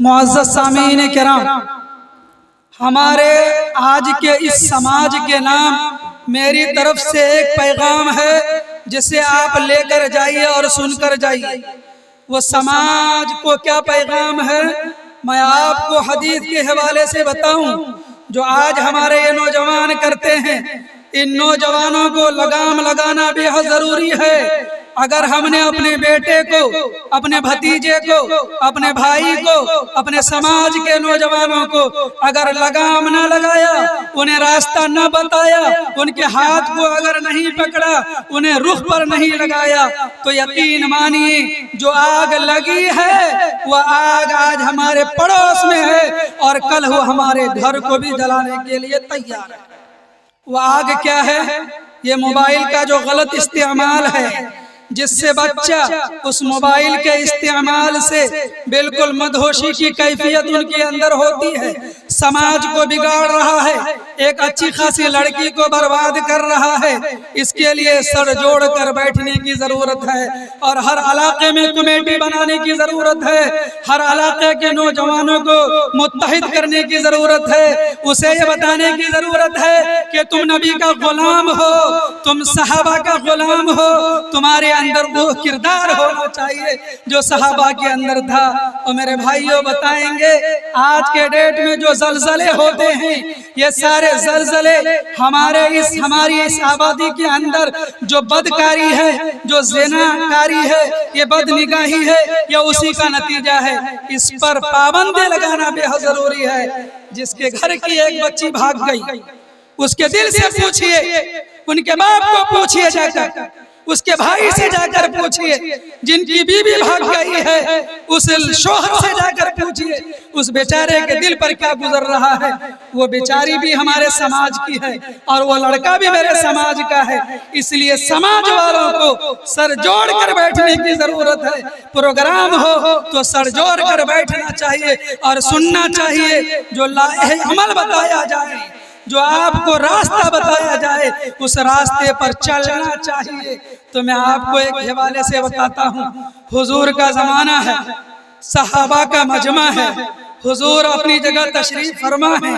معزز سامعین کرام، ہمارے آج کے اس سماج کے نام میری طرف سے ایک پیغام ہے جسے آپ لے کر جائیے اور سن کر جائیے۔ وہ سماج کو کیا پیغام ہے میں آپ کو حدیث کے حوالے سے بتاؤں جو آج ہمارے یہ نوجوان کرتے ہیں۔ ان نوجوانوں کو لگام لگانا بے حد ضروری ہے۔ اگر ہم نے اپنے بیٹے کو، اپنے بھتیجے کو، اپنے بھائی کو، اپنے سماج کے نوجوانوں کو اگر لگام نہ لگایا، انہیں راستہ نہ بتایا، ان کے ہاتھ کو اگر نہیں پکڑا، انہیں رخ پر نہیں لگایا، تو یقین مانیے جو آگ لگی ہے وہ آگ آج ہمارے پڑوس میں ہے اور کل وہ ہمارے گھر کو بھی جلانے کے لیے تیار ہے۔ وہ آگ کیا ہے؟ یہ موبائل کا جو غلط استعمال ہے، جس سے بچہ اس موبائل کے استعمال سے بالکل مدہوشی کی کیفیت ان کے اندر ہوتی ہے، سماج کو بگاڑ رہا ہے، ایک اچھی خاصی لڑکی کو برباد کر رہا ہے۔ اس کے لیے سر جوڑ کر بیٹھنے کی ضرورت ہے اور ہر علاقے میں کمیٹی بنانے کی ضرورت ہے، ہر علاقے کے نوجوانوں کو متحد کرنے کی ضرورت ہے، اسے یہ بتانے کی ضرورت ہے کہ تم نبی کا غلام ہو، تم صحابہ کا غلام ہو، تمہارے اندر وہ کردار ہونا چاہیے جو صحابہ کے اندر تھا۔ اور میرے بھائیوں بتائیں گے آج کے ڈیٹ میں جو زلزلے ہوتے ہیں، یہ سارے زلزلے ہماری اس آبادی کے اندر جو بدکاری ہے، جو زنا کاری ہے، یہ بد نگاہی ہے، یہ اسی کا نتیجہ ہے۔ اس پر پابندی لگانا بے حد ضروری ہے۔ جس کے گھر کی ایک بچی بھاگ گئی، اس کے دل سے پوچھئے، ان کے باپ کو پوچھئے جا کر، اس کے بھائی سے جا کر پوچھئے، جن کی بیوی بھاگ گئی ہے اس شوہر سے جا کر پوچھئے اس بیچارے کے دل پر کیا گزر رہا ہے۔ وہ بیچاری بھی ہمارے سماج کی ہے اور وہ لڑکا بھی میرے سماج کا ہے، اس لیے سماج والوں کو سر جوڑ کر بیٹھنے کی ضرورت ہے۔ پروگرام ہو تو سر جوڑ کر بیٹھنا چاہیے اور سننا چاہیے، جو لائحہ عمل بتایا جائے، جو آپ کو راستہ بتایا جائے، اس راستے پر چلنا چاہیے۔ تو میں آپ کو ایک حوالے سے بتاتا ہوں، حضور کا زمانہ ہے، صحابہ کا مجمع ہے، حضور اپنی جگہ تشریف فرما ہے،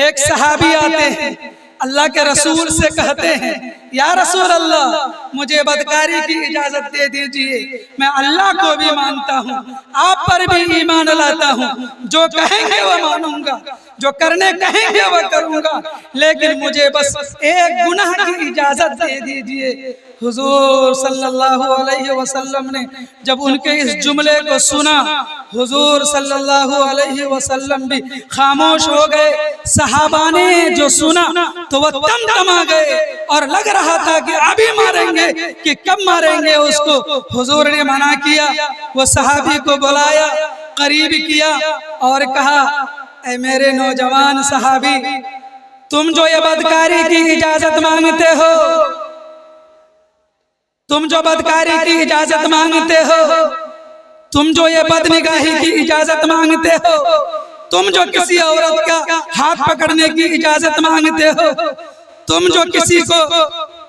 ایک صحابی آتے ہیں، اللہ کے رسول سے کہتے ہیں یا رسول اللہ مجھے بدکاری کی اجازت دے دیجئے، میں اللہ کو بھی مانتا ہوں، آپ پر بھی ایمان لاتا ہوں، جو کہیں گے وہ مانوں گا، جو کرنے کہیں گے وہ کروں گا، لیکن مجھے بس ایک گناہ کی اجازت دے دیجئے۔ حضور صلی اللہ علیہ وسلم نے جب ان کے اس جملے کو سنا، حضور صلی اللہ علیہ وسلم بھی خاموش ہو گئے۔ صحابہ نے جو سنا تو وہ تمتما گئے اور لگ رہا تھا کہ ابھی ماریں گے کہ کب ماریں گے اس کو۔ حضور نے منع کیا، وہ صحابی کو بلایا، قریب کیا اور کہا اے میرے نوجوان صحابی، تم جو یہ بدکاری کی اجازت مانگتے ہو، تم جو بدکاری کی اجازت مانگتے ہو، تم جو یہ بدنگاہی کی اجازت مانگتے ہو، تم جو کسی عورت کا ہاتھ پکڑنے کی اجازت مانگتے ہو، تم جو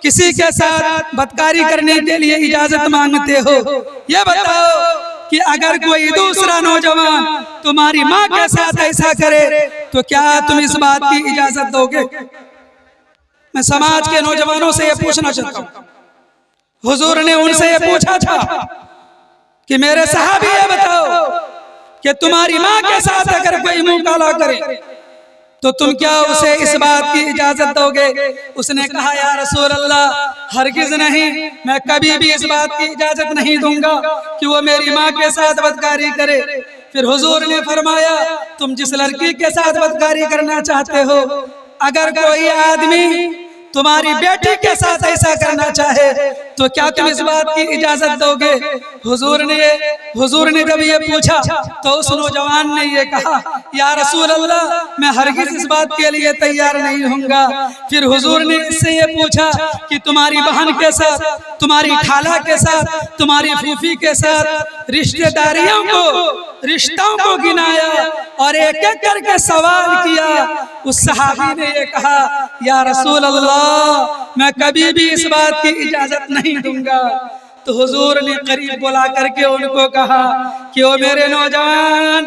کسی کے ساتھ بدکاری کرنے کے لیے اجازت مانگتے ہو، یہ بتاؤ کہ اگر کوئی دوسرا نوجوان تمہاری ماں کے ساتھ ایسا کرے تو کیا تم اس بات کی اجازت دو گے؟ میں سماج کے نوجوانوں سے یہ پوچھنا چاہتا ہوں، حضور نے ان سے یہ پوچھا تھا کہ میرے صحابی یہ بتاؤ کہ تمہاری ماں کے ساتھ اگر کوئی منہ کالا کرے تو تم کیا اسے اس بات کی اجازت دو گے؟ اس نے کہا یا رسول اللہ ہرگز نہیں، میں کبھی بھی اس بات کی اجازت نہیں دوں گا کہ وہ میری ماں کے ساتھ بدکاری کرے۔ پھر حضور نے فرمایا تم جس لڑکی کے ساتھ بدکاری کرنا چاہتے ہو، اگر کوئی آدمی تمہاری بیٹی کے ساتھ ایسا کرنا چاہے تو کیا تم اس بات کی اجازت دو گے؟ حضور نے جب یہ پوچھا تو اس نوجوان نے یہ کہا یا رسول اللہ میں ہرگز اس بات کے لیے تیار نہیں ہوں گا۔ پھر حضور نے اس سے یہ پوچھا کہ تمہاری بہن کے ساتھ، تمہاری خالہ کے ساتھ، تمہاری پھوپھی کے ساتھ رشتوں کو گنایا اور ایک ایک کر کے سوال کیا۔ اس صحابی نے یہ کہا یا رسول اللہ میں کبھی بھی اس بات کی اجازت نہیں دوں گا۔ تو حضور نے قریب بلا کر کے ان کو کہا کہ او میرے نوجوان،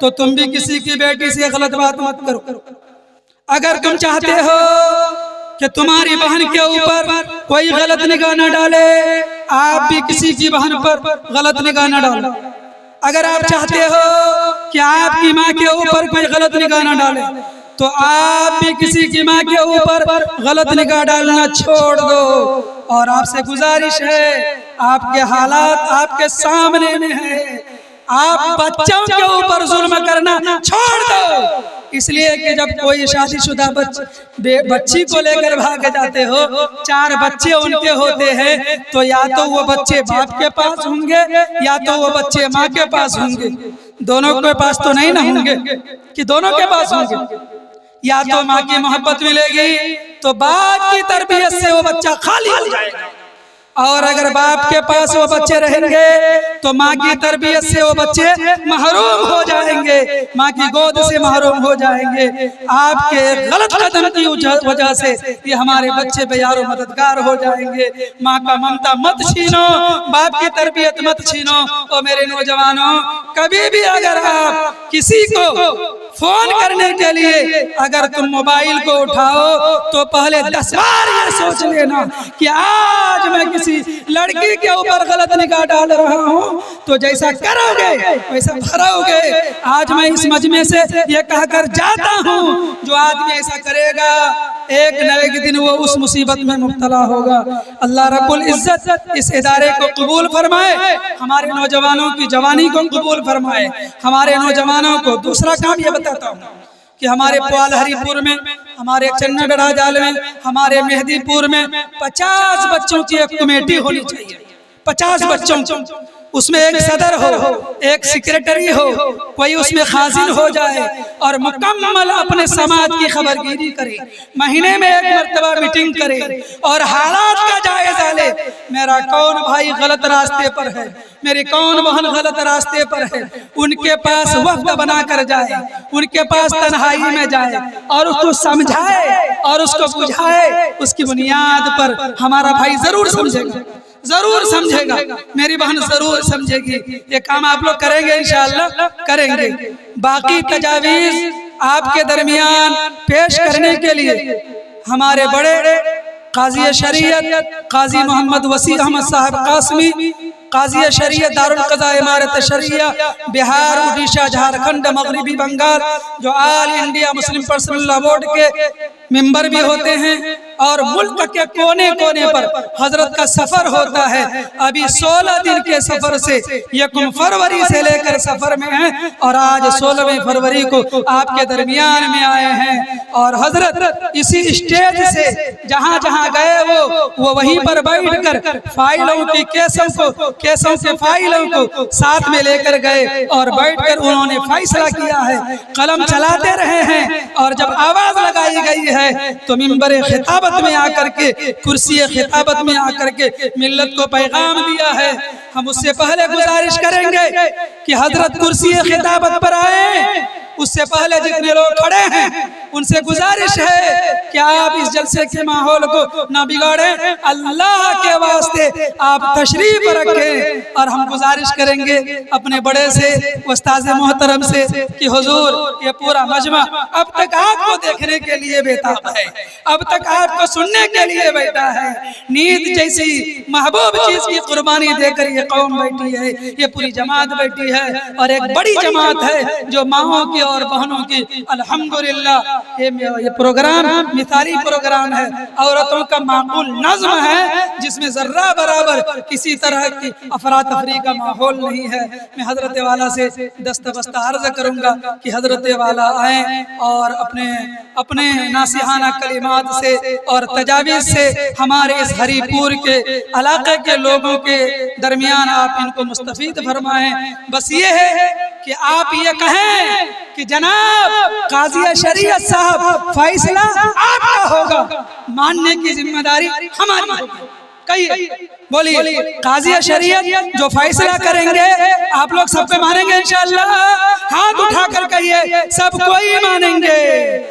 تو تم بھی کسی کی بیٹی سے غلط بات مت کرو۔ اگر تم چاہتے ہو کہ تمہاری بہن کے اوپر کوئی غلط نگاہ نہ ڈالے، آپ بھی کسی کی بہن پر غلط نگاہ نہ ڈالو۔ اگر آپ چاہتے ہو کہ آپ کی ماں کے اوپر کوئی غلط نگاہ نہ ڈالے تو آپ بھی کسی کی ماں کے اوپر غلط نگاہ ڈالنا چھوڑ دو۔ اور آپ سے گزارش ہے، آپ کے حالات آپ کے سامنے میں ہیں، آپ بچوں کے اوپر ظلم کرنا چھوڑ دو۔ اس لیے کہ جب کوئی شادی شدہ بچی کو لے کر بھاگ جاتے ہو، 4 بچے ان کے ہوتے ہیں، تو یا تو وہ بچے باپ کے پاس ہوں گے یا تو وہ بچے ماں کے پاس ہوں گے، دونوں کے پاس تو نہیں نہ ہوں گے کہ دونوں کے پاس ہوں گے۔ یا تو ماں کی محبت ملے گی تو باپ کی تربیت سے وہ بچہ خالی ہو جائے گا، اور اگر باپ کے پاس وہ بچے رہیں گے تو ماں کی تربیت سے وہ بچے محروم ہو جائیں گے، ماں کی گود سے محروم ہو جائیں گے۔ آپ کے غلط قدم کی وجہ سے یہ ہمارے بچے بے یار و مددگار ہو جائیں گے۔ ماں کا ممتا مت چھینو، باپ کی تربیت مت چھینو۔ اور میرے نوجوانوں، کبھی بھی اگر آپ کسی کو فون کرنے کے لیے اگر تم موبائل کو اٹھاؤ تو پہلے 10 بار یہ سوچ لینا کہ آج میں کسی لڑکی کے اوپر غلط نگاہ ڈال رہا ہوں تو جیسا کرو گے ویسا بھرو گے۔ آج میں اس مجمع سے یہ کہہ کر جاتا ہوں، جو آدمی ایسا کرے گا ایک نہ ایک دن وہ اس مصیبت میں مبتلا ہوگا۔ اللہ رب العزت اس ادارے کو قبول فرمائے، ہمارے نوجوانوں کی جوانی کو قبول فرمائے۔ ہمارے نوجوانوں کو دوسرا کام یہ بتاتا ہوں کہ ہمارے پوال ہری پور میں، ہمارے چنّا گڑھا جال میں، ہمارے مہدی پور میں 50 بچوں کی ایک کمیٹی ہونی چاہیے۔ 50 بچوں، اس میں ایک صدر ہو، ایک سیکریٹری ہو، کوئی اس میں خازن ہو جائے اور مکمل اپنے سماج کی خبرگیری کرے، مہینے میں ایک مرتبہ میٹنگ کرے اور حالات کا جائزہ لے۔ میرا کون بھائی غلط راستے پر ہے، میری کون بہن غلط راستے پر ہے، ان کے پاس وفد بنا کر جائے، ان کے پاس تنہائی میں جائے اور اس کو سمجھائے اور اس کو بجھائے۔ اس کی بنیاد پر ہمارا بھائی ضرور سمجھے گا، ضرور سمجھے گا، میری بہن ضرور سمجھے گی۔ یہ کام آپ لوگ کریں گے، انشاءاللہ کریں گے۔ باقی تجاویز آپ کے درمیان پیش کرنے کے لیے ہمارے بڑے قاضی شریعت قاضی محمد وسیع احمد صاحب قاسمی، قاضی شریعت دارالقضاء امارت شریعہ بہار، اڈیشہ، جھارکھنڈ، مغربی بنگال، جو آل انڈیا مسلم پرسنل لا بورڈ کے ممبر بھی ہوتے ہیں، اور ملک کے کونے کونے پر حضرت کا سفر ہوتا ہے۔ ابھی 16 دن کے سفر سے 1 فروری سے لے کر سفر میں ہیں، اور آج 16 فروری کو آپ کے درمیان میں آئے ہیں۔ اور حضرت اسی اسٹیج سے جہاں جہاں گئے وہ وہیں پر بیٹھ کر فائلوں کی کیسوں کے فائلوں کو ساتھ میں لے کر گئے اور بیٹھ کر انہوں نے فیصلہ کیا ہے، قلم چلاتے رہے ہیں۔ اور جب آواز لگائی گئی ہے تو منبر خطابت میں آ کر کے، کرسی خطابت میں آ کر کے ملت کو پیغام دیا ہے۔ ہم اس سے پہلے گزارش کریں گے کہ حضرت کرسی خطابت پر آئیں، اس سے پہلے جتنے لوگ کھڑے ہیں ان سے گزارش ہے کہ آپ اس جلسے کے ماحول کو نہ بگاڑیں، اللہ کے واسطے آپ تشریف رکھیں۔ اور ہم گزارش کریں گے اپنے بڑے سے، استاذ محترم سے کہ حضور یہ پورا مجمع اب تک آپ کو دیکھنے کے لیے بیتاب ہے، اب تک آپ کو سننے کے لیے بیٹھا ہے۔ نیند جیسی محبوب چیز کی قربانی دے کر یہ قوم بیٹھی ہے، یہ پوری جماعت بیٹھی ہے، اور ایک بڑی جماعت ہے جو ماؤں کی اور بہنوں کی الحمدللہ یہ پروگرام مثالی پروگرام ہے، عورتوں کا معقول نظم ہے جس میں ذرہ برابر کسی طرح کی افراتفری کا ماحول نہیں ہے۔ میں حضرت والا سے دست بستہ عرض کروں گا کہ حضرت والا آئیں اور اپنے ناصحانہ کلمات سے اور تجاویز سے ہمارے اس ہری پور کے علاقے کے لوگوں کے درمیان آپ ان کو مستفید فرمائیں۔ بس یہ ہے کہ آپ یہ کہیں کہ جناب قاضی شریعت صاحب فیصلہ آپ کا ہوگا، ماننے کی ذمہ داری ہماری ہوگی۔ کہیے، بولیے، قاضی شریعت جو فیصلہ کریں گے آپ لوگ سب پہ مانیں گے انشاءاللہ؟ ہاتھ اٹھا کر کہیے، سب کوئی مانیں گے۔